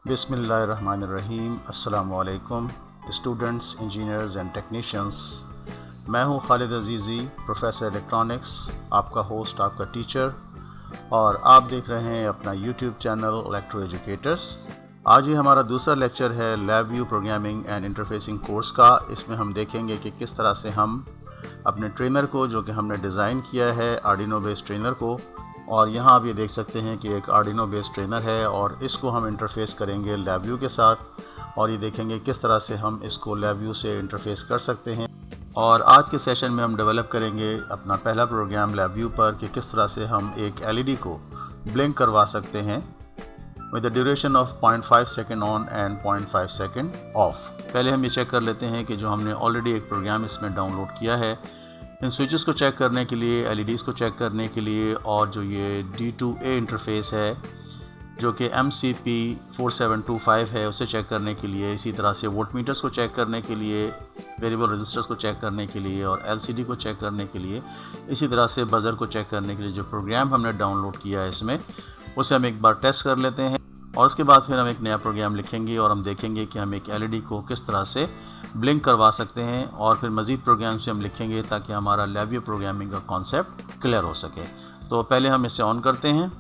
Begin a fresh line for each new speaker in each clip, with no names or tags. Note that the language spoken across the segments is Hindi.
बिस्मिल्लाहिर्रहमानिर्रहीम। अस्सलामुअलैकुम स्टूडेंट्स, इंजीनियर्स एंड टेक्नीशियंस। मैं हूं खालिद अजीज़ी, प्रोफेसर इलेक्ट्रॉनिक्स, आपका होस्ट, आपका टीचर, और आप देख रहे हैं अपना यूट्यूब चैनल इलेक्ट्रो एजुकेटर्स। आज ही हमारा दूसरा लेक्चर है lab view programming and interfacing course का। इसमें हम देखेंगे कि किस तरह से हम अपने ट्रेनर को, जो कि हमने डिज़ाइन किया है आर्डिनो बेस्ड ट्रेनर को, और यहाँ आप ये देख सकते हैं कि एक आर्डिनो बेस्ड ट्रेनर है और इसको हम इंटरफेस करेंगे लैब व्यू के साथ, और ये देखेंगे किस तरह से हम इसको लैब व्यू से इंटरफेस कर सकते हैं। और आज के सेशन में हम डेवलप करेंगे अपना पहला प्रोग्राम लैब व्यू पर कि किस तरह से हम एक एलईडी को ब्लिंक करवा सकते हैं with the duration of 0.5 second on and 0.5 second of. पहले हम ये चेक कर लेते हैं कि जो हमने ऑलरेडी एक प्रोग्राम इसमें डाउनलोड किया है, इन स्विचेस को चेक करने के लिए, एलईडीज़ को चेक करने के लिए, और जो ये D2A इंटरफेस है जो कि MCP4725 है उसे चेक करने के लिए, इसी तरह से वोल्टमीटर्स को चेक करने के लिए, वेरिएबल रजिस्टर्स को चेक करने के लिए, और LCD को चेक करने के लिए, इसी तरह से बज़र को चेक करने के लिए जो प्रोग्राम हमने डाउनलोड किया है इसमें, उसे हम एक बार टेस्ट कर लेते हैं। और उसके बाद फिर हम एक नया प्रोग्राम लिखेंगे और हम देखेंगे कि हम एक एलईडी को किस तरह से ब्लिंक करवा सकते हैं, और फिर मज़ीद प्रोग्राम से हम लिखेंगे ताकि हमारा लैब व्यू प्रोग्रामिंग का कॉन्सेप्ट क्लियर हो सके। तो पहले हम इसे ऑन करते हैं।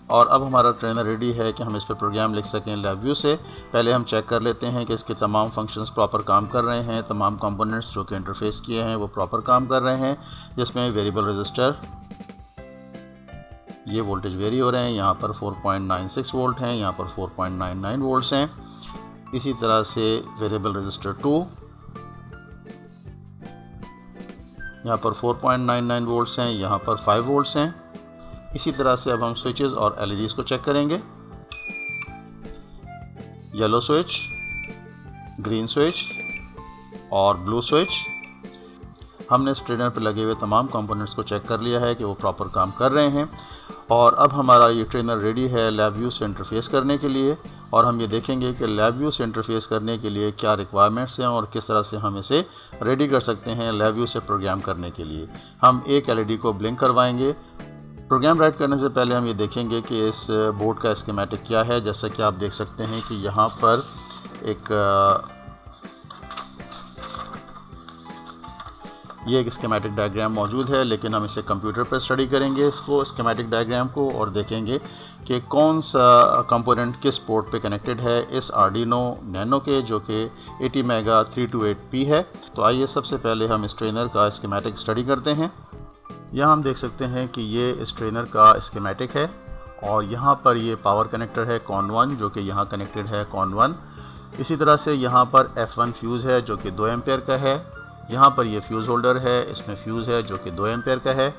और अब हमारा ट्रेनर रेडी है कि हम इस पर प्रोग्राम लिख सकें लैब व्यू से। पहले हम चेक कर लेते हैं कि इसके तमाम फंक्शंस प्रॉपर काम कर रहे हैं, तमाम कंपोनेंट्स जो कि इंटरफेस किए हैं वो प्रॉपर काम कर रहे हैं, जिसमें वेरिएबल रजिस्टर, ये वोल्टेज वेरी हो रहे हैं, यहाँ पर 4.96 वोल्ट हैं, यहाँ पर 4.99 वोल्ट्स हैं। इसी तरह से वेरिएबल रजिस्टर 2, यहाँ पर 4.99 वोल्ट्स हैं, यहाँ पर 5 वोल्ट्स हैं। इसी तरह से अब हम स्विचेस और एलईडीज़ को चेक करेंगे। येलो स्विच, ग्रीन स्विच और ब्लू स्विच। हमने इस ट्रेनर पर लगे हुए तमाम कंपोनेंट्स को चेक कर लिया है कि वो प्रॉपर काम कर रहे हैं, और अब हमारा ये ट्रेनर रेडी है लैब व्यू से इंटरफेस करने के लिए। और हम ये देखेंगे कि लैब व्यू से इंटरफेस करने के लिए क्या रिक्वायरमेंट्स हैं और किस तरह से हम इसे रेडी कर सकते हैं लैब व्यू से प्रोग्राम करने के लिए। हम एक एलईडी को ब्लिंक करवाएंगे। प्रोग्राम राइट करने से पहले हम ये देखेंगे कि इस बोर्ड का स्कीमेटिक क्या है। जैसा कि आप देख सकते हैं कि यहाँ पर एक स्कीमेटिक डायग्राम मौजूद है, लेकिन हम इसे कंप्यूटर पर स्टडी करेंगे इसको, स्कीमेटिक डायग्राम को, और देखेंगे कि कौन सा कंपोनेंट किस पोर्ट पे कनेक्टेड है इस आर्डिनो नैनो के, जो कि ATmega 328P है। तो आइए सबसे पहले हम इस ट्रेनर का स्कीमेटिक स्टडी करते हैं। यहाँ हम देख सकते हैं कि ये इस ट्रेनर का स्कीमेटिक है, और यहाँ पर ये पावर कनेक्टर है CON1 जो कि यहाँ कनेक्टेड है CON1। इसी तरह से यहाँ पर F1 फ्यूज़ है जो कि 2 एम्पेयर का है। यहाँ पर ये फ्यूज़ होल्डर है, इसमें फ्यूज़ है जो कि 2 एम्पेयर का है।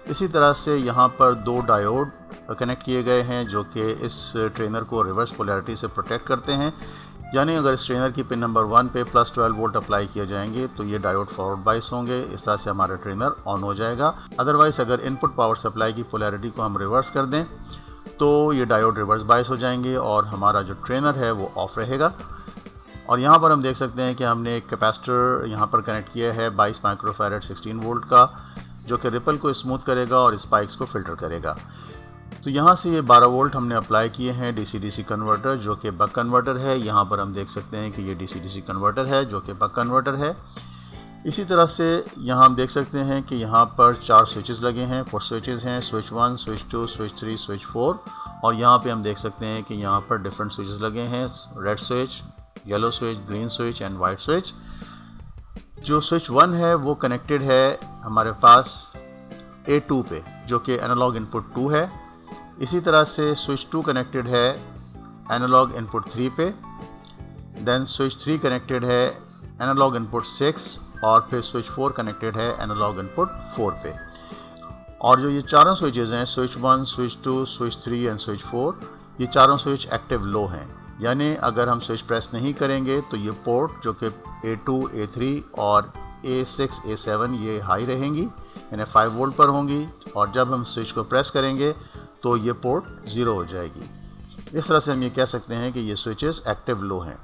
इसी तरह से यहाँ पर 2 डायोड कनेक्ट किए गए हैं जो कि इस ट्रेनर को रिवर्स पोलैरिटी से प्रोटेक्ट करते हैं। यानी अगर इस ट्रेनर की पिन नंबर 1 पे प्लस 12 वोल्ट अप्लाई किए जाएंगे तो ये डायोड फॉरवर्ड बाइस होंगे, इस तरह से हमारा ट्रेनर ऑन हो जाएगा। अदरवाइज़ अगर इनपुट पावर सप्लाई की पोलैरिटी को हम रिवर्स कर दें तो ये डायोड रिवर्स बाइस हो जाएंगे और हमारा जो ट्रेनर है वो ऑफ रहेगा। और यहाँ पर हम देख सकते हैं कि हमने एक कैपेसिटर यहाँ पर कनेक्ट किया है 22 माइक्रोफैरड 16 वोल्ट का, जो कि रिपल को स्मूथ करेगा और स्पाइक्स को फिल्टर करेगा। तो यहाँ से ये 12 वोल्ट हमने अप्लाई किए हैं DC-DC कन्वर्टर जो कि बक कन्वर्टर है। यहाँ पर हम देख सकते हैं कि ये DC-DC कन्वर्टर है जो कि बक कन्वर्टर है। इसी तरह से यहाँ हम देख सकते हैं कि यहाँ पर 4 स्विचेस लगे हैं, 4 स्विचेस हैं, स्विच 1, स्विच 2, स्विच 3, स्विच 4। और यहाँ पे हम देख सकते हैं कि यहाँ पर डिफरेंट स्विचेस लगे हैं, red switch, yellow switch, green switch and white switch. जो स्विच 1 है वो कनेक्टेड है हमारे पास A2 पे, जो कि एनालॉग इनपुट 2 है। इसी तरह से स्विच 2 कनेक्टेड है एनालॉग इनपुट 3 पे, देन स्विच 3 कनेक्टेड है एनालॉग इनपुट 6, और फिर स्विच 4 कनेक्टेड है एनालॉग इनपुट 4 पे। और जो ये चारों स्विचेस हैं, switch 1, switch 2, switch 3 and switch 4, ये चारों स्विच एक्टिव लो हैं। यानी अगर हम स्विच प्रेस नहीं करेंगे तो ये पोर्ट जो कि A2, A3 और A6, A7 ये हाई रहेंगी, यानी 5 वोल्ट पर होंगी, और जब हम स्विच को प्रेस करेंगे तो ये पोर्ट 0 हो जाएगी। इस तरह से हम ये कह सकते हैं कि ये स्विचेस एक्टिव लो हैं।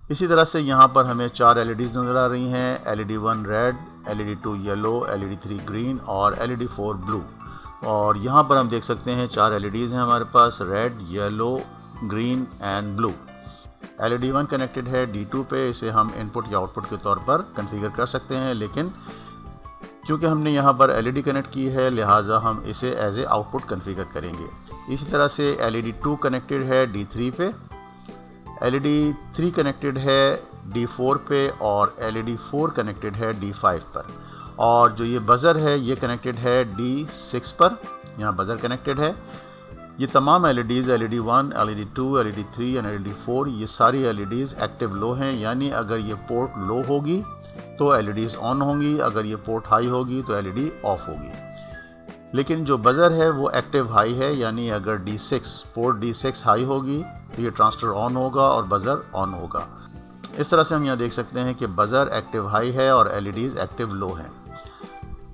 इसी तरह से यहाँ पर हमें 4 LEDs नज़र आ रही हैं, LED 1 red, LED 2 yellow, LED 3 green और LED 4 ब्लू। और यहाँ पर हम देख सकते हैं 4 LEDs हैं हमारे पास, red, yellow, green and blue. LED 1 connected है D2 पे, इसे हम इनपुट या आउटपुट के तौर पर कॉन्फ़िगर कर सकते हैं, लेकिन क्योंकि हमने यहाँ पर LED कनेक्ट की है लिहाजा हम इसे एज ए आउटपुट कॉन्फ़िगर करेंगे। इसी तरह से LED 2 कनेक्टेड है D3 पे, LED 3 कनेक्टेड है D4 पे और LED 4 कनेक्टेड है D5 पर। और जो ये बज़र है ये कनेक्टेड है D6 पर, यहाँ बज़र कनेक्टेड है। ये तमाम LEDs LED 1, LED 2, LED 3 और LED 4 ये सारी LEDs एक्टिव लो हैं, यानी अगर ये पोर्ट लो होगी तो LEDs ऑन होंगी, अगर ये पोर्ट हाई होगी तो LED ऑफ होगी। लेकिन जो बज़र है वो एक्टिव हाई है, यानी अगर पोर्ट D6 हाई होगी तो ये ट्रांजिस्टर ऑन होगा और बज़र ऑन होगा। इस तरह से हम यहाँ देख सकते हैं कि बज़र एक्टिव हाई है और LEDs एक्टिव लो हैं।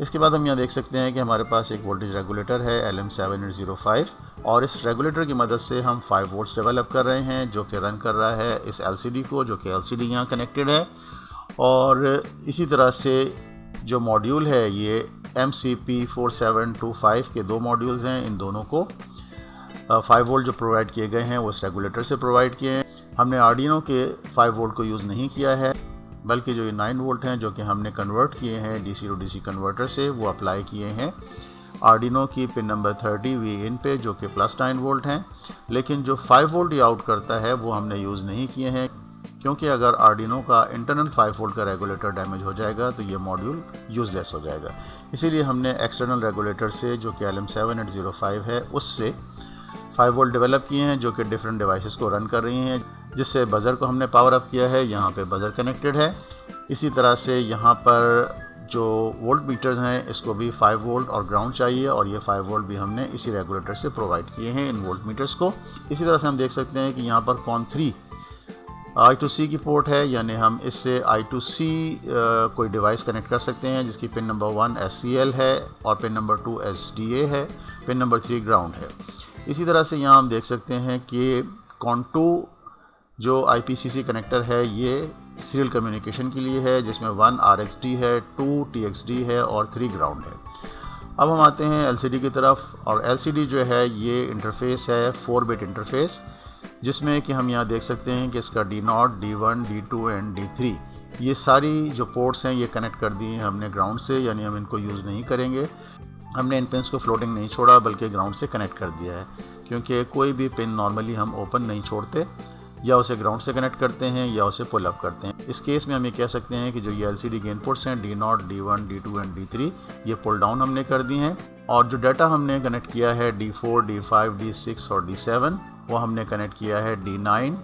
इसके बाद हम यहाँ देख सकते हैं कि हमारे पास एक वोल्टेज रेगुलेटर है LM7805 और इस रेगुलेटर की मदद से हम 5 वोल्ट्स डेवलप कर रहे हैं, जो कि रन कर रहा है इस LCD को, जो कि LCD यहाँ कनेक्टेड है। और इसी तरह से जो मॉड्यूल है ये MCP4725 के 2 मॉड्यूल्स हैं, इन दोनों को 5 वोल्ट जो प्रोवाइड किए गए हैं वो इस रेगुलेटर से प्रोवाइड किए हैं। हमने आर्डिनो के 5 वोल्ट को यूज़ नहीं किया है, बल्कि जो ये 9 वोल्ट हैं जो कि हमने कन्वर्ट किए हैं DC to DC कन्वर्टर से, वो अप्लाई किए हैं आर्डिनो की पिन नंबर 30 Vin पे, जो कि +9 वोल्ट हैं। लेकिन जो 5 वोल्ट ये आउट करता है वो हमने यूज़ नहीं किए हैं, क्योंकि अगर आर्डिनो का इंटरनल 5 वोल्ट का रेगुलेटर डैमेज हो जाएगा तो ये मॉड्यूल यूज़लेस हो जाएगा। इसीलिए हमने एक्सटर्नल रेगुलेटर से, जो कि LM7805 है, उससे 5 वोल्ट डेवलप किए हैं, जो कि डिफरेंट डिवाइसेस को रन कर रही हैं, जिससे बज़र को हमने पावर अप किया है। यहाँ पे बज़र कनेक्टेड है। इसी तरह से यहाँ पर जो वोल्ट मीटर्स हैं इसको भी 5 वोल्ट और ग्राउंड चाहिए, और ये 5 वोल्ट भी हमने इसी रेगुलेटर से प्रोवाइड किए हैं इन वोल्ट मीटर्स को। इसी तरह से हम देख सकते हैं कि यहाँ पर CON3 I2C की पोर्ट है, यानी हम इससे I2C कोई डिवाइस कनेक्ट कर सकते हैं, जिसकी पिन नंबर 1 SCL है और पिन नंबर 2 SDA है, पिन नंबर 3 ग्राउंड है। इसी तरह से यहाँ हम देख सकते हैं कि CON2 जो IPCC कनेक्टर है ये सीरियल कम्युनिकेशन के लिए है, जिसमें 1 RxD है, 2 TxD है और 3 ग्राउंड है। अब हम आते हैं LCD की तरफ, और LCD जो है ये इंटरफेस है 4 बिट इंटरफेस, जिसमें कि हम यहाँ देख सकते हैं कि इसका D0, D1, D2 and D3 ये सारी जो पोर्ट्स हैं ये कनेक्ट कर दी हैं हमने ग्राउंड से, यानी हम इनको यूज़ नहीं करेंगे। हमने इन पिन्स को फ्लोटिंग नहीं छोड़ा, बल्कि ग्राउंड से कनेक्ट कर दिया है, क्योंकि कोई भी पिन नॉर्मली हम ओपन नहीं छोड़ते, या उसे ग्राउंड से कनेक्ट करते हैं या उसे पुल अप करते हैं। इस केस में हम ये कह सकते हैं कि जो ये LCD के इनपुट्स हैं D0, D1, D2 and D3 ये पुल डाउन हमने कर दी हैं, और जो डाटा हमने कनेक्ट किया है D4, D5, D6 और D7 वो हमने कनेक्ट किया है D9,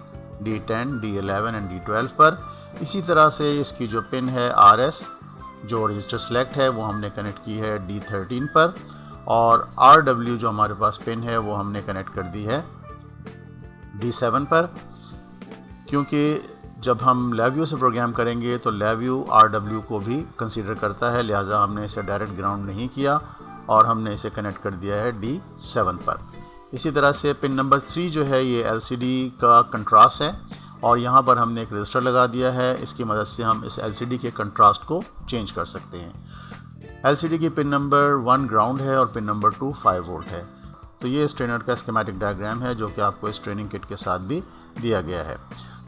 D10, D11 and D12 पर। इसी तरह से इसकी जो पिन है RS जो रजिस्टर सेलेक्ट है वो हमने कनेक्ट की है D13 पर, और RW जो हमारे पास पिन है वो हमने कनेक्ट कर दी है D7 पर। क्योंकि जब हम LabVIEW से प्रोग्राम करेंगे तो LabVIEW RW को भी कंसीडर करता है, लिहाजा हमने इसे डायरेक्ट ग्राउंड नहीं किया और हमने इसे कनेक्ट कर दिया है D7 पर। इसी तरह से पिन नंबर 3 जो है ये LCD का कंट्रास्ट है, और यहाँ पर हमने एक रजिस्टर लगा दिया है। इसकी मदद से हम इस LCD के कंट्रास्ट को चेंज कर सकते हैं। LCD की पिन नंबर 1 ग्राउंड है और पिन नंबर 2 5 वोल्ट है। तो ये इस ट्रेनर का स्कीमेटिक डायग्राम है, जो कि आपको इस ट्रेनिंग किट के साथ भी दिया गया है।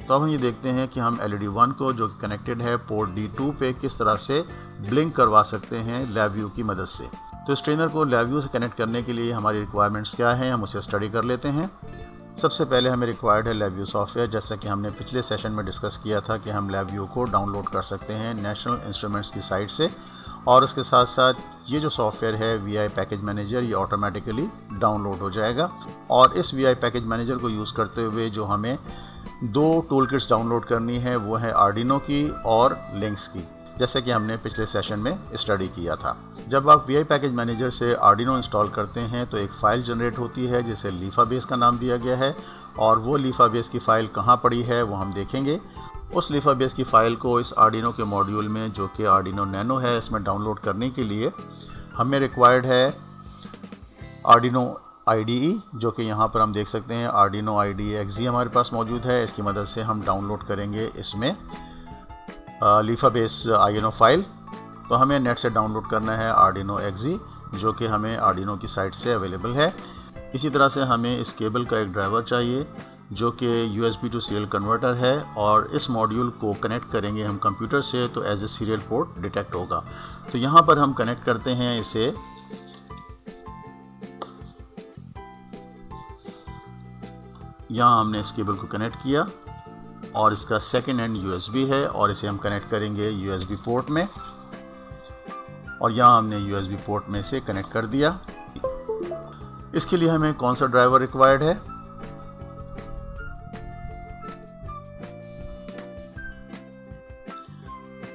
तो अब हम ये देखते हैं कि हम LED 1 को, जो कि कनेक्टेड है पोर्ट D2 पे, किस तरह से ब्लिंक करवा सकते हैं LabVIEW की मदद से। तो इस ट्रेनर को LabVIEW से कनेक्ट करने के लिए हमारी रिक्वायरमेंट्स क्या हैं, हम उसे स्टडी कर लेते हैं। सबसे पहले हमें रिक्वायर्ड है LabVIEW सॉफ्टवेयर। जैसा कि हमने पिछले सेशन में डिस्कस किया था कि हम LabVIEW को डाउनलोड कर सकते हैं नेशनल इंस्ट्रूमेंट्स की साइट से, और उसके साथ साथ ये जो सॉफ्टवेयर है VI पैकेज मैनेजर ये ऑटोमेटिकली डाउनलोड हो जाएगा। और इस VI पैकेज मैनेजर को यूज़ करते हुए जो हमें 2 टूल किट्स डाउनलोड करनी है वो है आर्डिनो की और लिंक्स की, जैसे कि हमने पिछले सेशन में स्टडी किया था। जब आप VI पैकेज मैनेजर से आर्डिनो इंस्टॉल करते हैं तो एक फ़ाइल जनरेट होती है जिसे लीफाबेस का नाम दिया गया है, और वो लीफाबेस की फ़ाइल कहाँ पड़ी है वो हम देखेंगे। उस लीफाबेस की फ़ाइल को इस आर्डिनो के मॉड्यूल में, जो कि आर्डिनो नैनो है, इसमें डाउनलोड करने के लिए हमें रिक्वायर्ड है आर्डिनो IDE, जो कि यहाँ पर हम देख सकते हैं Arduino IDE XE हमारे पास मौजूद है। इसकी मदद से हम डाउनलोड करेंगे इसमें लीफाबेस INO फाइल। तो हमें नेट से डाउनलोड करना है Arduino XE, जो कि हमें Arduino की साइट से अवेलेबल है। इसी तरह से हमें इस केबल का एक ड्राइवर चाहिए जो कि USB टू सीरियल कन्वर्टर है, और इस मॉड्यूल को कनेक्ट करेंगे हम कंप्यूटर से तो as a serial port detect होगा। तो यहाँ पर हम कनेक्ट करते हैं इसे। यहाँ हमने इस केबल को कनेक्ट किया और इसका सेकेंड एंड USB है, और इसे हम कनेक्ट करेंगे USB पोर्ट में, और यहाँ हमने USB पोर्ट में से कनेक्ट कर दिया। इसके लिए हमें कौन सा ड्राइवर रिक्वायर्ड है?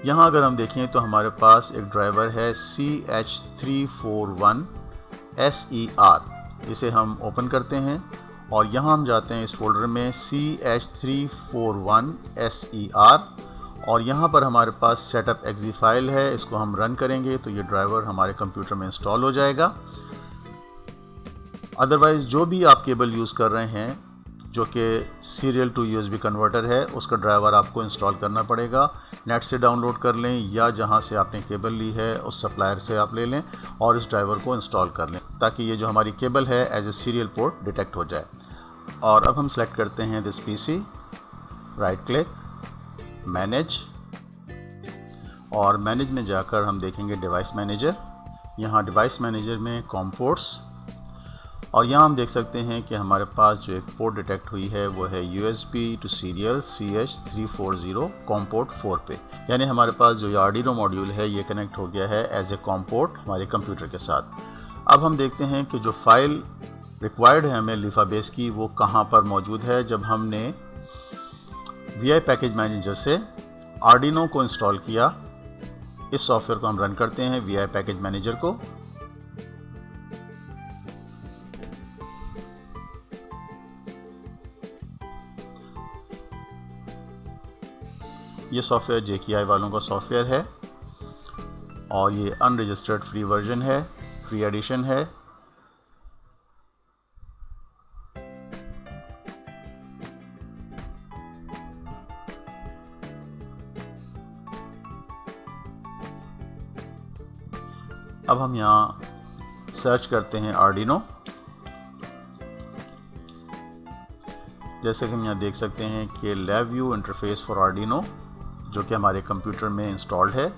यहाँ अगर हम देखें तो हमारे पास एक ड्राइवर है CH341SER। इसे हम ओपन करते हैं और यहाँ हम जाते हैं इस फोल्डर में CH341SER, और यहाँ पर हमारे पास सेटअप एक्जी फाइल है। इसको हम रन करेंगे तो ये ड्राइवर हमारे कंप्यूटर में इंस्टॉल हो जाएगा। अदरवाइज़ जो भी आप केबल यूज़ कर रहे हैं जो कि सीरियल टू USB कन्वर्टर है, उसका ड्राइवर आपको इंस्टॉल करना पड़ेगा। नेट से डाउनलोड कर लें या जहां से आपने केबल ली है उस सप्लायर से आप ले लें और इस ड्राइवर को इंस्टॉल कर लें, ताकि ये जो हमारी केबल है as a serial port detect हो जाए। और अब हम सेलेक्ट करते हैं this PC, right click, manage, और मैनेज में जाकर हम देखेंगे डिवाइस मैनेजर। यहाँ डिवाइस मैनेजर में कॉम पोर्ट्स, और यहाँ हम देख सकते हैं कि हमारे पास जो एक पोर्ट डिटेक्ट हुई है वो है USB to serial CH340 COM port 4 पे। यानी हमारे पास जो Arduino मॉड्यूल है ये कनेक्ट हो गया है एज ए कॉम पोर्ट हमारे कंप्यूटर के साथ। अब हम देखते हैं कि जो फाइल रिक्वायर्ड है हमें लीफाबेस की, वो कहाँ पर मौजूद है। जब हमने VI पैकेज मैनेजर से Arduino को इंस्टॉल किया, इस सॉफ्टवेयर को हम रन करते हैं VI पैकेज मैनेजर को। ये सॉफ्टवेयर JKI वालों का सॉफ्टवेयर है और ये अनरजिस्टर्ड फ्री वर्जन है, फ्री एडिशन है। अब हम यहाँ सर्च करते हैं Arduino। जैसे कि हम यहाँ देख सकते हैं कि LabVIEW इंटरफेस फॉर Arduino जो कि हमारे कंप्यूटर में इंस्टॉल्ड है,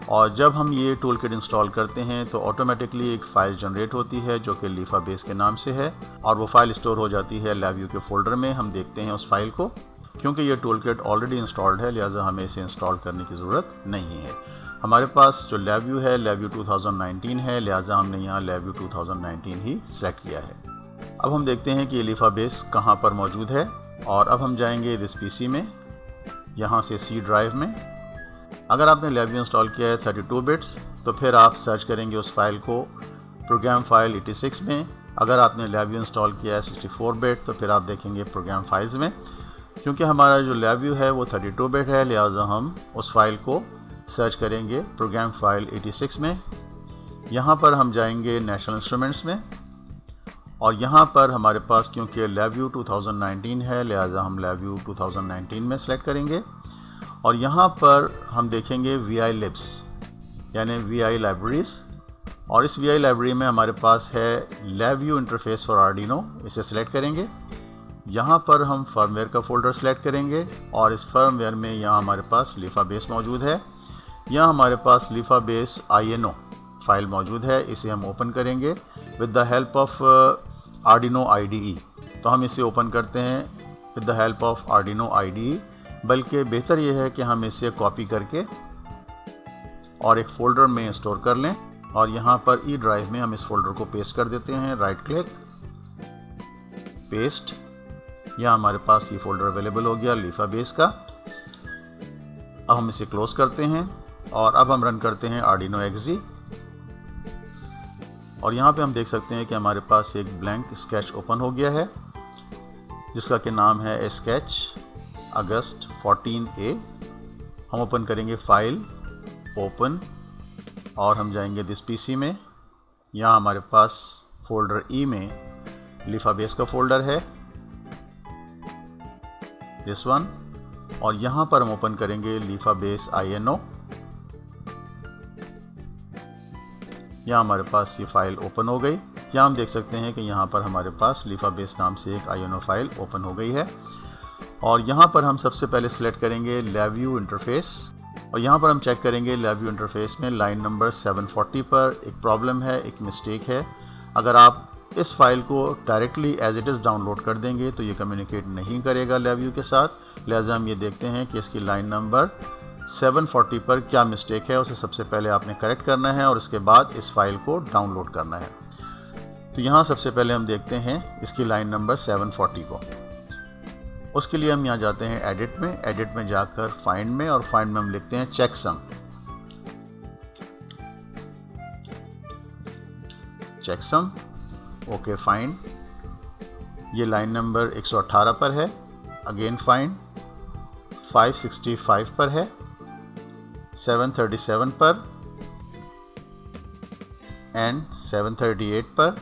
और जब हम ये टूल किट इंस्टॉल करते हैं तो ऑटोमेटिकली एक फ़ाइल जनरेट होती है जो कि लीफाबेस के नाम से है, और वो फाइल स्टोर हो जाती है LabVIEW के फोल्डर में। हम देखते हैं उस फाइल को। क्योंकि ये टूल किट ऑलरेडी इंस्टॉल्ड है लिहाजा हमें इसे इंस्टॉल करने की ज़रूरत नहीं है। हमारे पास जो LabVIEW है LabVIEW 2019 है, लिहाजा हमने यहाँ LabVIEW 2019 ही सेलेक्ट किया है। अब हम देखते हैं कि ये लीफाबेस कहाँ पर मौजूद है, और अब हम जाएंगे इस PC में, यहाँ से C ड्राइव में। अगर आपने LabVIEW इंस्टॉल किया है 32 बिट्स तो फिर आप सर्च करेंगे उस फाइल को प्रोग्राम फाइल 86 में। अगर आपने LabVIEW इंस्टॉल किया है 64 बिट तो फिर आप देखेंगे प्रोग्राम फाइल्स में। क्योंकि हमारा जो LabVIEW है वो 32 बिट है, लिहाजा हम उस फाइल को सर्च करेंगे प्रोग्राम फाइल 86 में। यहाँ पर हम जाएंगे नेशनल इंस्ट्रूमेंट्स में, और यहाँ पर हमारे पास क्योंकि LabVIEW 2019 है लिहाजा हम LabVIEW 2019 में सेलेक्ट करेंगे, और यहाँ पर हम देखेंगे VI libs यानी VI लाइब्रेरीज, और इस VI लाइब्रेरी में हमारे पास है LabVIEW इंटरफेस फॉर Arduino। इसे सेलेक्ट करेंगे। यहाँ पर हम फर्मवेयर का फोल्डर सेलेक्ट करेंगे, और इस फर्मवेयर में यहाँ हमारे पास लीफाबेस मौजूद है। यहाँ हमारे पास लीफाबेस INO फाइल मौजूद है। इसे हम ओपन करेंगे with the help of Arduino IDE। तो हम इसे ओपन करते हैं with the help of Arduino IDE, बल्कि बेहतर यह है कि हम इसे कॉपी करके और एक फ़ोल्डर में स्टोर कर लें, और यहाँ पर E ड्राइव में हम इस फोल्डर को पेस्ट कर देते हैं। Right click, paste. यहाँ हमारे पास ये फोल्डर अवेलेबल हो गया लीफाबेस का। अब हम इसे क्लोज करते हैं, और अब हम रन करते हैं Arduino XE, और यहाँ पे हम देख सकते हैं कि हमारे पास एक ब्लैंक स्केच ओपन हो गया है जिसका कि नाम है स्केच अगस्त 14A। हम ओपन करेंगे फाइल, ओपन, और हम जाएंगे दिस PC में। यहाँ हमारे पास फोल्डर E में लीफा बेस का फोल्डर है, दिस वन, और यहाँ पर हम ओपन करेंगे लीफा बेस INO। यहाँ हमारे पास ये फाइल ओपन हो गई। यहाँ हम देख सकते हैं कि यहाँ पर हमारे पास लीफा बेस नाम से एक INO फाइल ओपन हो गई है। और यहाँ पर हम सबसे पहले सिलेक्ट करेंगे LabVIEW इंटरफेस, और यहाँ पर हम चेक करेंगे LabVIEW इंटरफेस में लाइन नंबर 740 पर एक प्रॉब्लम है, एक मिस्टेक है। अगर आप इस फाइल को directly as it is download कर देंगे तो ये कम्युनिकेट नहीं करेगा LabVIEW के साथ। लिहाजा हम ये देखते हैं कि इसकी लाइन नंबर 740 पर क्या मिस्टेक है, उसे सबसे पहले आपने करेक्ट करना है और इसके बाद इस फाइल को डाउनलोड करना है। तो यहाँ सबसे पहले हम देखते हैं इसकी लाइन नंबर 740 को। उसके लिए हम यहाँ जाते हैं एडिट में जाकर फाइंड में, और फाइंड में हम लिखते हैं चेकसम। ओके फाइंड, ये लाइन नंबर 118 पर है। अगेन फाइंड 565 पर है, 737 पर एंड 738 पर।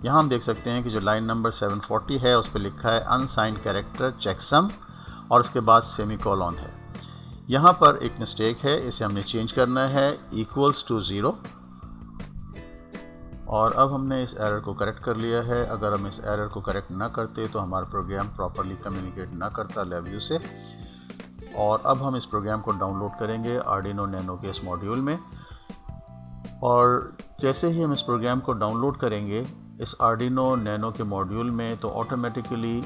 यहाँ हम देख सकते हैं कि जो लाइन नंबर 740 है उस पर लिखा है अनसाइंड कैरेक्टर चेकसम और उसके बाद सेमीकोलन है। यहाँ पर एक मिस्टेक है, इसे हमने चेंज करना है इक्वल्स टू 0, और अब हमने इस एरर को करेक्ट कर लिया है। अगर हम इस एरर को करेक्ट ना करते तो हमारा प्रोग्राम प्रॉपरली कम्युनिकेट ना करता LabVIEW से। और अब हम इस प्रोग्राम को डाउनलोड करेंगे आर्डिनो नैनो के इस मॉड्यूल में, और जैसे ही हम इस प्रोग्राम को डाउनलोड करेंगे इस आर्डिनो नैनो के मॉड्यूल में तो ऑटोमेटिकली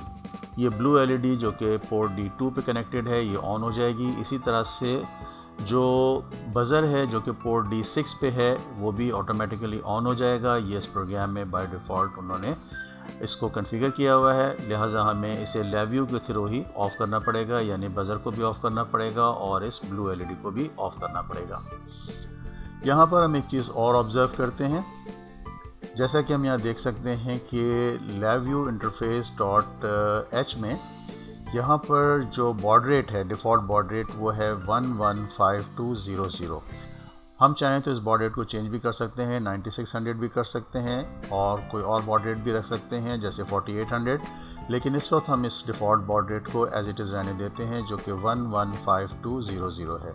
ये ब्लू LED जो कि पोर्ट D2 पे कनेक्टेड है ये ऑन हो जाएगी। इसी तरह से जो बज़र है जो कि पोर्ट D6 पे है वो भी ऑटोमेटिकली ऑन हो जाएगा। ये इस प्रोग्राम में बाय डिफ़ॉल्ट उन्होंने इसको कॉन्फ़िगर किया हुआ है, लिहाजा हमें इसे LabVIEW के थ्रू ही ऑफ़ करना पड़ेगा, यानी बज़र को भी ऑफ़ करना पड़ेगा और इस ब्लू LED को भी ऑफ़ करना पड़ेगा। यहाँ पर हम एक चीज़ और ऑब्ज़र्व करते हैं, जैसा कि हम यहाँ देख सकते हैं कि LabVIEW इंटरफेस .h में यहाँ पर जो बॉड रेट है, डिफ़ॉल्ट बॉड रेट वो है 115200। हम चाहें तो इस बॉड रेट को चेंज भी कर सकते हैं, 9600 भी कर सकते हैं और कोई और बॉड रेट भी रख सकते हैं जैसे 4800, लेकिन इस वक्त हम इस डिफ़ॉल्ट बॉड रेट को एज इट इज़ रहने देते हैं जो कि 115200 है।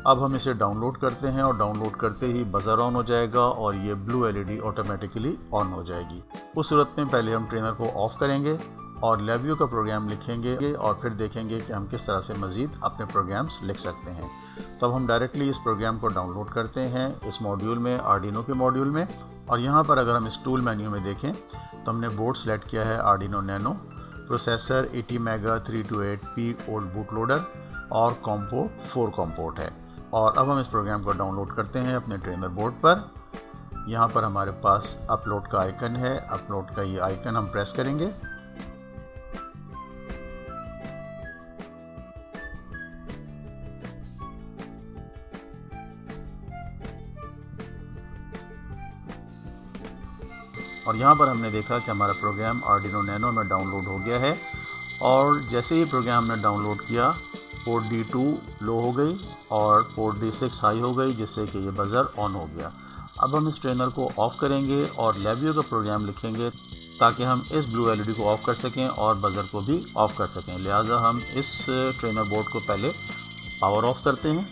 अब हम इसे डाउनलोड करते हैं और डाउनलोड करते ही बज़र ऑन हो जाएगा और ये ब्लू LED ऑटोमेटिकली ऑन हो जाएगी। उस सूरत में पहले हम ट्रेनर को ऑफ़ करेंगे और LabVIEW का प्रोग्राम लिखेंगे और फिर देखेंगे कि हम किस तरह से मज़ीद अपने प्रोग्राम्स लिख सकते हैं। तब हम डायरेक्टली इस प्रोग्राम को डाउनलोड करते हैं इस मॉड्यूल में, आर्डिनो के मॉड्यूल में। और यहाँ पर अगर हम इस टूल मेन्यू में देखें तो हमने बोर्ड सेलेक्ट किया है Arduino nano, processor 80 mega 328P old boot loader और कॉम पोर्ट 4 कॉम पोर्ट है। और अब हम इस प्रोग्राम को डाउनलोड करते हैं अपने ट्रेनर बोर्ड पर। यहाँ पर हमारे पास अपलोड का आइकन है, अपलोड का ये आइकन हम प्रेस करेंगे और यहाँ पर हमने देखा कि हमारा प्रोग्राम आर्डिनो नैनो में डाउनलोड हो गया है। और जैसे ही प्रोग्राम हमने डाउनलोड किया पोर्ट D2 लो हो गई और पोर्ट D6 हाई हो गई, जिससे कि ये बज़र ऑन हो गया। अब हम इस ट्रेनर को ऑफ़ करेंगे और LabVIEW का प्रोग्राम लिखेंगे ताकि हम इस ब्लू LED को ऑफ़ कर सकें और बज़र को भी ऑफ़ कर सकें। लिहाजा हम इस ट्रेनर बोर्ड को पहले पावर ऑफ़ करते हैं,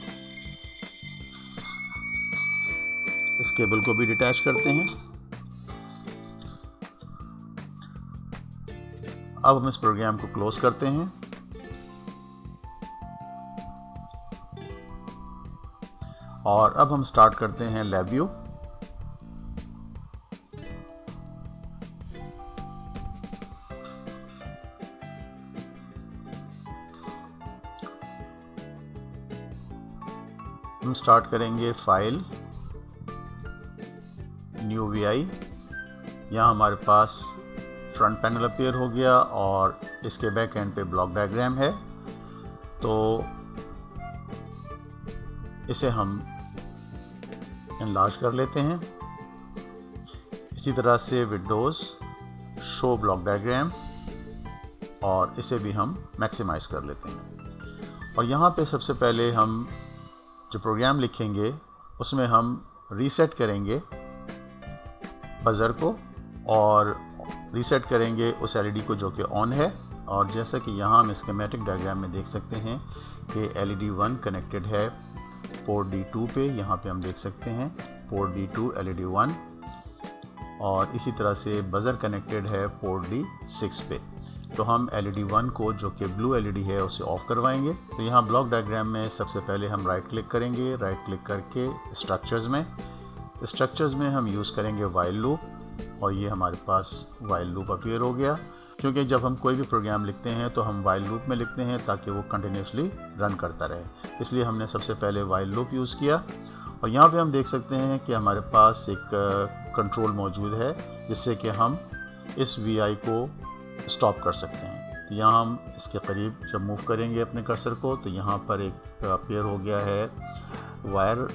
इस केबल को भी डिटैच करते हैं। अब हम इस प्रोग्राम को क्लोज करते हैं और अब हम स्टार्ट करते हैं LabVIEW। हम स्टार्ट करेंगे फाइल न्यू VI। यहाँ हमारे पास फ्रंट पैनल अपीयर हो गया और इसके बैक एंड पे ब्लॉक डायग्राम है, तो इसे हम एनलार्ज कर लेते हैं। इसी तरह से विंडोज़ शो ब्लॉक डायग्राम और इसे भी हम मैक्सिमाइज़ कर लेते हैं। और यहाँ पे सबसे पहले हम जो प्रोग्राम लिखेंगे उसमें हम रीसेट करेंगे बज़र को और रीसेट करेंगे उस एलईडी को जो कि ऑन है। और जैसा कि यहाँ हम स्कीमेटिक डायग्राम में देख सकते हैं कि एलईडी 1 कनेक्टेड है पोर्ट D2 पे। यहाँ पे हम देख सकते हैं पोर्ट D2 एलईडी 1, और इसी तरह से बज़र कनेक्टेड है पोर्ट D6 पे। तो हम एलईडी 1 को जो कि ब्लू एलईडी है उसे ऑफ़ करवाएंगे। तो यहाँ ब्लॉक डायग्राम में सबसे पहले हम राइट क्लिक करेंगे, राइट क्लिक करके स्ट्रक्चर्स में हम यूज़ करेंगे वाइल लूप, और ये हमारे पास वाइल लूप अपीयर हो गया। क्योंकि जब हम कोई भी प्रोग्राम लिखते हैं तो हम वाइल लूप में लिखते हैं ताकि वो कंटिन्यूसली रन करता रहे, इसलिए हमने सबसे पहले वाइल लूप यूज़ किया। और यहाँ पे हम देख सकते हैं कि हमारे पास एक कंट्रोल मौजूद है जिससे कि हम इस VI को स्टॉप कर सकते हैं। तो यहाँ हम इसके करीब जब मूव करेंगे अपने कर्सर को तो यहाँ पर एक अपीयर हो गया है वायर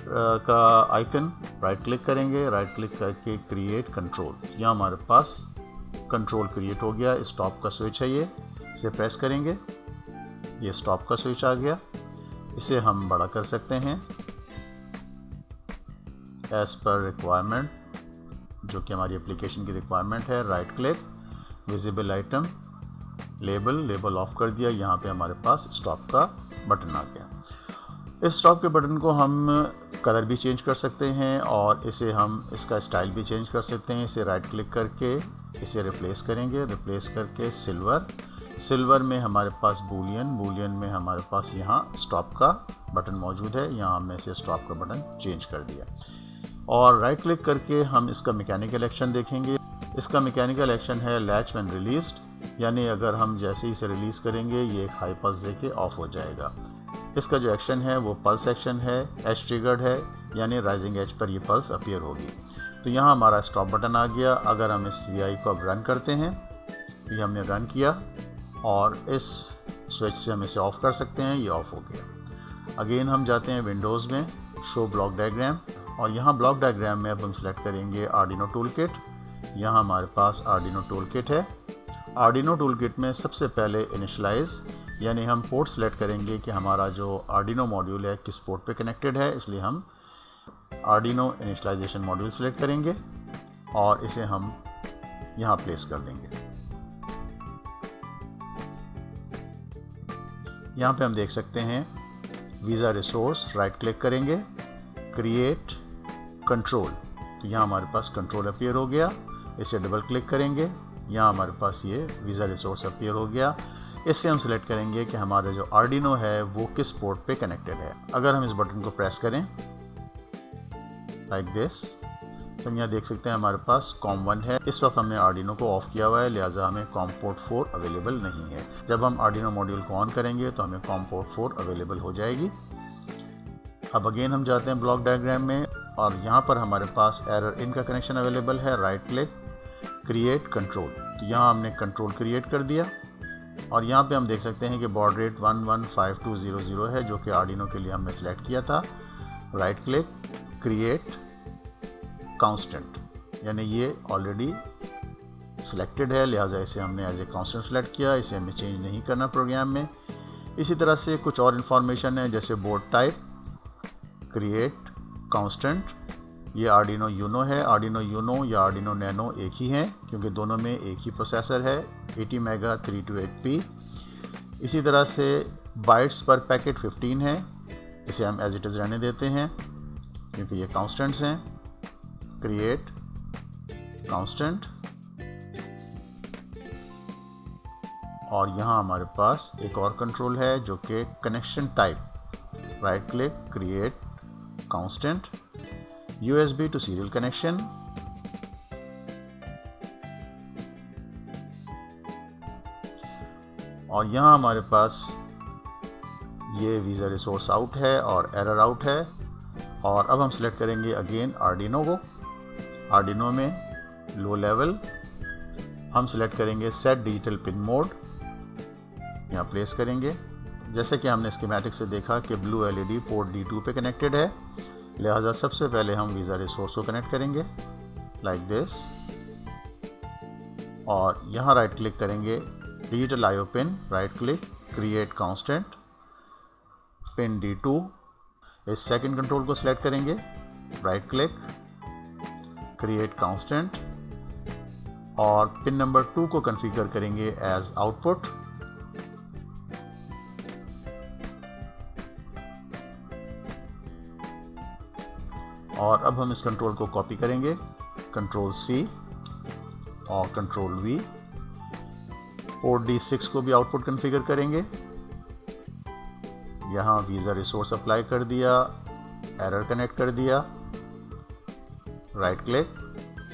का आइकन। राइट क्लिक करेंगे, राइट क्लिक करके क्रिएट कंट्रोल, यहाँ हमारे पास कंट्रोल क्रिएट हो गया। स्टॉप का स्विच है ये, इसे प्रेस करेंगे, ये स्टॉप का स्विच आ गया। इसे हम बड़ा कर सकते हैं एज पर रिक्वायरमेंट, जो कि हमारी एप्लीकेशन की रिक्वायरमेंट है। Right click, visible item, label of कर दिया। यहाँ पे हमारे पास स्टॉप का बटन आ गया। इस स्टॉप के बटन को हम कलर भी चेंज कर सकते हैं और इसे हम इसका स्टाइल भी चेंज कर सकते हैं। इसे राइट क्लिक करके इसे रिप्लेस करेंगे, रिप्लेस करके सिल्वर में हमारे पास बूलियन में हमारे पास यहाँ स्टॉप का बटन मौजूद है। यहाँ हमने इसे स्टॉप का बटन चेंज कर दिया। और राइट क्लिक करके हम इसका मैकेनिकल एक्शन देखेंगे। इसका मैकेनिकल एक्शन है लैच व्हेन रिलीज्ड, यानी अगर हम जैसे ही इसे रिलीज़ करेंगे ये एक हाई पल्स देके ऑफ हो जाएगा। इसका जो एक्शन है वो पल्स एक्शन है, एज ट्रिगर्ड है, यानी राइजिंग एज पर ये पल्स अपीयर होगी। तो यहाँ हमारा स्टॉप बटन आ गया। अगर हम इस VI को अब रन करते हैं तो ये हमने रन किया और इस स्विच से हम इसे ऑफ़ कर सकते हैं, ये ऑफ़ हो गया। अगेन हम जाते हैं विंडोज़ में, शो ब्लॉक डायग्राम, और यहाँ ब्लॉक डायग्राम में अब हम सेलेक्ट करेंगे आर्डिनो टूल किट। यहाँ हमारे पास आर्डिनो टूल किट है। आर्डिनो टूल किट में सबसे पहले इनिशलाइज, यानी हम पोर्ट सेलेक्ट करेंगे कि हमारा जो आर्डिनो मॉड्यूल है किस पोर्ट पे कनेक्टेड है, इसलिए हम आर्डिनो इनिशलाइजेशन मॉड्यूल सेलेक्ट करेंगे और इसे हम यहाँ प्लेस कर देंगे। यहाँ पे हम देख सकते हैं वीज़ा रिसोर्स, राइट क्लिक करेंगे, क्रिएट कंट्रोल, तो यहाँ हमारे पास कंट्रोल अपीयर हो गया। इसे डबल क्लिक करेंगे, यहाँ हमारे पास ये वीज़ा रिसोर्स अपीयर हो गया। इससे हम सिलेक्ट करेंगे कि हमारा जो आर्डिनो है वो किस पोर्ट पे कनेक्टेड है। अगर हम इस बटन को प्रेस करें लाइक दिस, तो हम यहाँ देख सकते हैं हमारे पास COM1 है। इस वक्त हमने आर्डिनो को ऑफ किया हुआ है, लिहाजा हमें COM पोर्ट 4 अवेलेबल नहीं है। जब हम आर्डिनो मॉड्यूल को ऑन करेंगे तो हमें COM पोर्ट 4 अवेलेबल हो जाएगी। अब अगेन हम जाते हैं ब्लॉक डायग्राम में और यहाँ पर हमारे पास एरर इन का कनेक्शन अवेलेबल है। राइट क्लिक, क्रिएट कंट्रोल, तो यहाँ हमने कंट्रोल क्रिएट कर दिया और यहाँ पे हम देख सकते हैं कि बॉड रेट 115200 है, जो कि आर्डिनो के लिए हमने सेलेक्ट किया था। राइट क्लिक, क्रिएट कांस्टेंट, यानी ये ऑलरेडी सिलेक्टेड है, लिहाजा इसे हमने एज ए कांस्टेंट सेलेक्ट किया। इसे हमें चेंज नहीं करना प्रोग्राम में। इसी तरह से कुछ और इन्फॉर्मेशन है, जैसे बोर्ड टाइप, क्रिएट कांस्टेंट, ये आर्डिनो यूनो है। आर्डिनो यूनो या आर्डिनो नैनो एक ही हैं क्योंकि दोनों में एक ही प्रोसेसर है, 80 मेगा 328p। इसी तरह से बाइट्स पर पैकेट 15 है, इसे हम एज इट इज़ रहने देते हैं क्योंकि ये कांस्टेंट्स हैं। क्रिएट कांस्टेंट, और यहाँ हमारे पास एक और कंट्रोल है जो कि connection type. Right click, create constant, USB to serial connection, और यहाँ हमारे पास ये वीज़ा रिसोर्स आउट है और एरर आउट है। और अब हम सिलेक्ट करेंगे अगेन आर्डिनो को। आर्डिनो में लो लेवल हम सिलेक्ट करेंगे सेट डिजिटल पिन मोड, यहाँ प्लेस करेंगे। जैसे कि हमने स्कीमेटिक से देखा कि ब्लू LED पोर्ट D2 पे कनेक्टेड है, लिहाजा सबसे पहले हम वीज़ा रिसोर्स को कनेक्ट करेंगे लाइक दिस, और यहाँ राइट क्लिक करेंगे digital IO pin, right click, create constant, pin D2। इस सेकंड कंट्रोल को सिलेक्ट करेंगे, राइट क्लिक, क्रिएट कांस्टेंट, और पिन नंबर 2 को कॉन्फ़िगर करेंगे एज आउटपुट। और अब हम इस कंट्रोल को कॉपी करेंगे, कंट्रोल C और कंट्रोल V। पोर्ट D6 को भी आउटपुट कॉन्फ़िगर करेंगे। यहाँ वीज़ा रिसोर्स अप्लाई कर दिया, एरर कनेक्ट कर दिया, right click,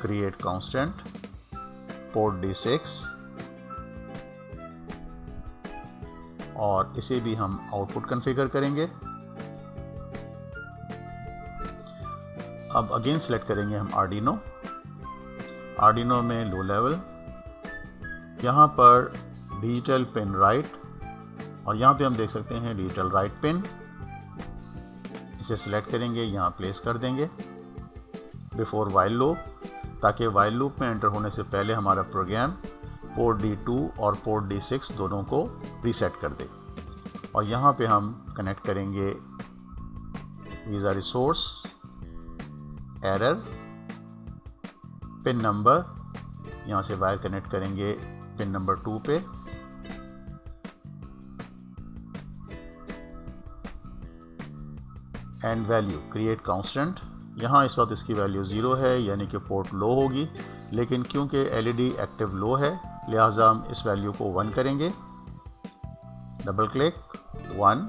create constant, port D6 और इसे भी हम आउटपुट कॉन्फ़िगर करेंगे। अब अगेन सेलेक्ट करेंगे हम आर्डिनो में लो लेवल, यहाँ पर डिजिटल पिन राइट और यहाँ पे हम देख सकते हैं डिजिटल राइट पिन। इसे सिलेक्ट करेंगे, यहाँ प्लेस कर देंगे बिफोर वाइल लूप, ताकि वाइल लूप में एंटर होने से पहले हमारा प्रोग्राम पोर्ट D2 और पोर्ट D6 दोनों को रीसेट कर दे। और यहाँ पे हम कनेक्ट करेंगे visa resource, error, pin number, यहाँ से वायर कनेक्ट करेंगे पिन नंबर 2 पे, एंड वैल्यू क्रिएट कांस्टेंट। यहाँ इस वक्त इसकी वैल्यू 0 है, यानी कि पोर्ट लो होगी, लेकिन क्योंकि एलईडी एक्टिव लो है लिहाजा हम इस वैल्यू को 1 करेंगे। Double click, 1।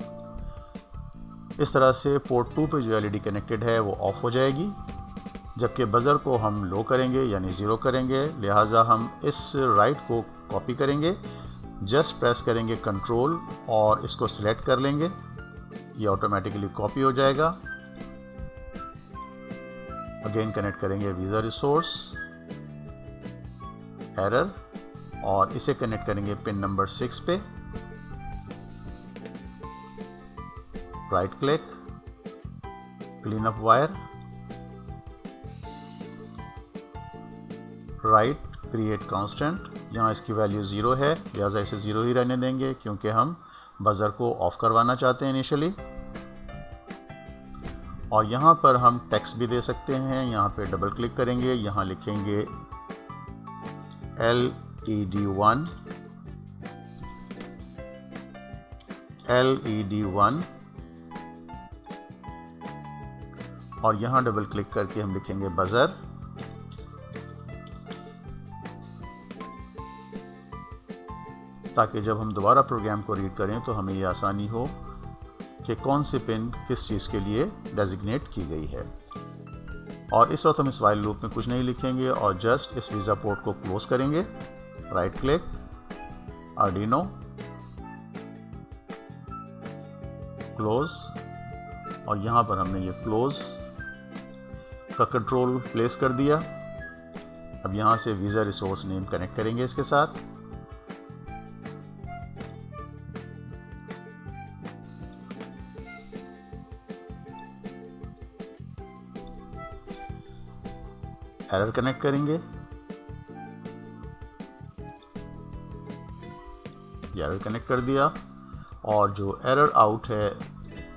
इस तरह से पोर्ट 2 पे जो एलईडी कनेक्टेड है वो ऑफ हो जाएगी, जबकि बज़र को हम लो करेंगे यानी 0 करेंगे। लिहाजा हम इस राइट को कॉपी करेंगे, जस्ट प्रेस करेंगे कंट्रोल और इसको सिलेक्ट कर लेंगे, ये ऑटोमेटिकली कॉपी हो जाएगा। अगेन कनेक्ट करेंगे वीज़ा रिसोर्स, एरर और इसे कनेक्ट करेंगे पिन नंबर 6 पे, right click, clean up wire, right create constant. यहाँ इसकी वैल्यू 0 है लिहाजा इसे 0 ही रहने देंगे, क्योंकि हम बज़र को ऑफ करवाना चाहते हैं इनिशियली। और यहाँ पर हम टेक्स्ट भी दे सकते हैं, यहाँ पे डबल क्लिक करेंगे, यहाँ लिखेंगे LED1 और यहाँ डबल क्लिक करके हम लिखेंगे बज़र, ताकि जब हम दोबारा प्रोग्राम को रीड करें तो हमें ये आसानी हो कि कौन सी पिन किस चीज़ के लिए डेजिग्नेट की गई है। और इस वक्त हम इस वाइल लूप में कुछ नहीं लिखेंगे और जस्ट इस वीज़ा पोर्ट को क्लोज करेंगे, राइट क्लिक, आर्डिनो, क्लोज और यहाँ पर हमने ये क्लोज का कंट्रोल प्लेस कर दिया। अब यहाँ से वीज़ा रिसोर्स नेम कनेक्ट करेंगे इसके साथ, एरर कनेक्ट करेंगे, एरर कनेक्ट कर दिया और जो एरर आउट है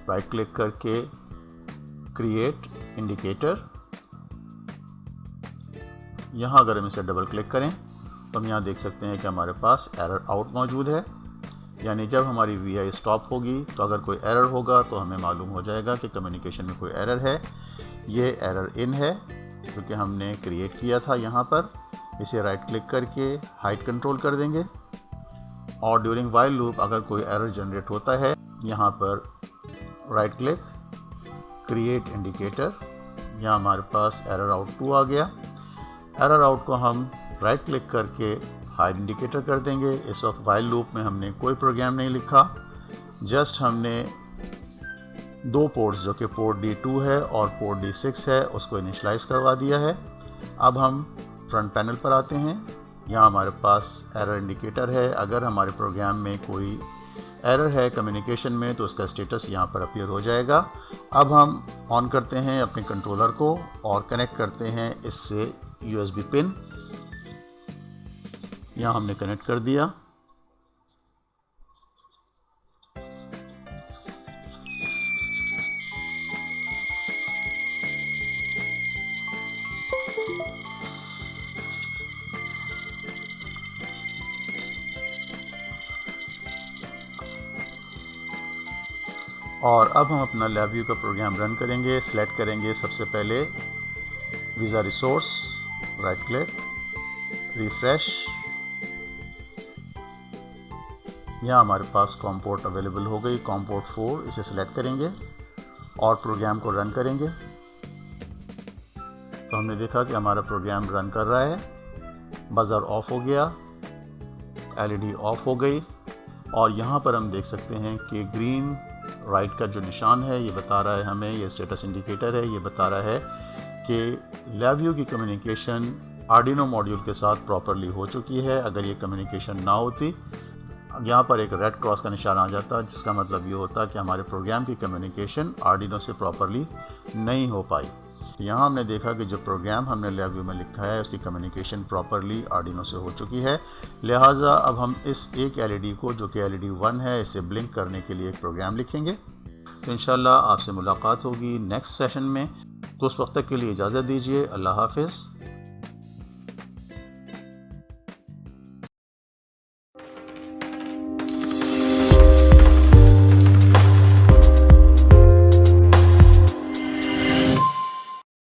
राइट क्लिक करके क्रिएट इंडिकेटर, यहाँ अगर हम इसे डबल क्लिक करें तो हम यहाँ देख सकते हैं कि हमारे पास एरर आउट मौजूद है, यानी जब हमारी VI स्टॉप होगी तो अगर कोई एरर होगा तो हमें मालूम हो जाएगा कि कम्युनिकेशन में कोई एरर है। ये एरर इन है क्योंकि हमने क्रिएट किया था। यहाँ पर इसे राइट क्लिक करके हाइड कंट्रोल कर देंगे और ड्यूरिंग वाइल लूप अगर कोई एरर जनरेट होता है, यहाँ पर राइट क्लिक, क्रिएट इंडिकेटर, यहाँ हमारे पास एरर आउट 2 आ गया। एरर आउट को हम राइट क्लिक करके हाइड इंडिकेटर कर देंगे। इस वक्त वाइल लूप में हमने कोई प्रोग्राम नहीं लिखा, जस्ट हमने 2 पोर्ट्स जो कि पोर्ट D2 है और पोर्ट D6 है उसको इनिशलाइज करवा दिया है। अब हम फ्रंट पैनल पर आते हैं, यहाँ हमारे पास एरर इंडिकेटर है। अगर हमारे प्रोग्राम में कोई एरर है कम्युनिकेशन में तो उसका स्टेटस यहाँ पर अपीयर हो जाएगा। अब हम ऑन करते हैं अपने कंट्रोलर को और कनेक्ट करते हैं इससे USB पिन, यहाँ हमने कनेक्ट कर दिया। और अब हम अपना LabVIEW का प्रोग्राम रन करेंगे। सिलेक्ट करेंगे सबसे पहले visa resource, right click, refresh. यहाँ हमारे पास कॉम पोर्ट अवेलेबल हो गई, कॉम पोर्ट 4, इसे सिलेक्ट करेंगे और प्रोग्राम को रन करेंगे। तो हमने देखा कि हमारा प्रोग्राम रन कर रहा है। बज़र ऑफ हो गया, LED ऑफ हो गई और यहाँ पर हम देख सकते हैं कि ग्रीन राइट का जो निशान है ये बता रहा है हमें, ये स्टेटस इंडिकेटर है, ये बता रहा है कि LabVIEW की कम्युनिकेशन आर्डिनो मॉड्यूल के साथ प्रॉपरली हो चुकी है। अगर ये कम्युनिकेशन ना होती, यहाँ पर एक रेड क्रॉस का निशान आ जाता, जिसका मतलब ये होता कि हमारे प्रोग्राम की कम्युनिकेशन आर्डिनो से प्रॉपरली नहीं हो पाई। तो यहाँ हमने देखा कि जो प्रोग्राम हमने LabVIEW में लिखा है उसकी कम्युनिकेशन प्रॉपरली आर्डिनो से हो चुकी है। लिहाजा अब हम इस एक LED को, जो कि LED 1 है, इसे ब्लिंक करने के लिए एक प्रोग्राम लिखेंगे। तो इंशाल्लाह आपसे मुलाकात होगी नेक्स्ट सेशन में। तो उस वक्त तक के लिए इजाज़त दीजिए। अल्लाह हाफ़िज़।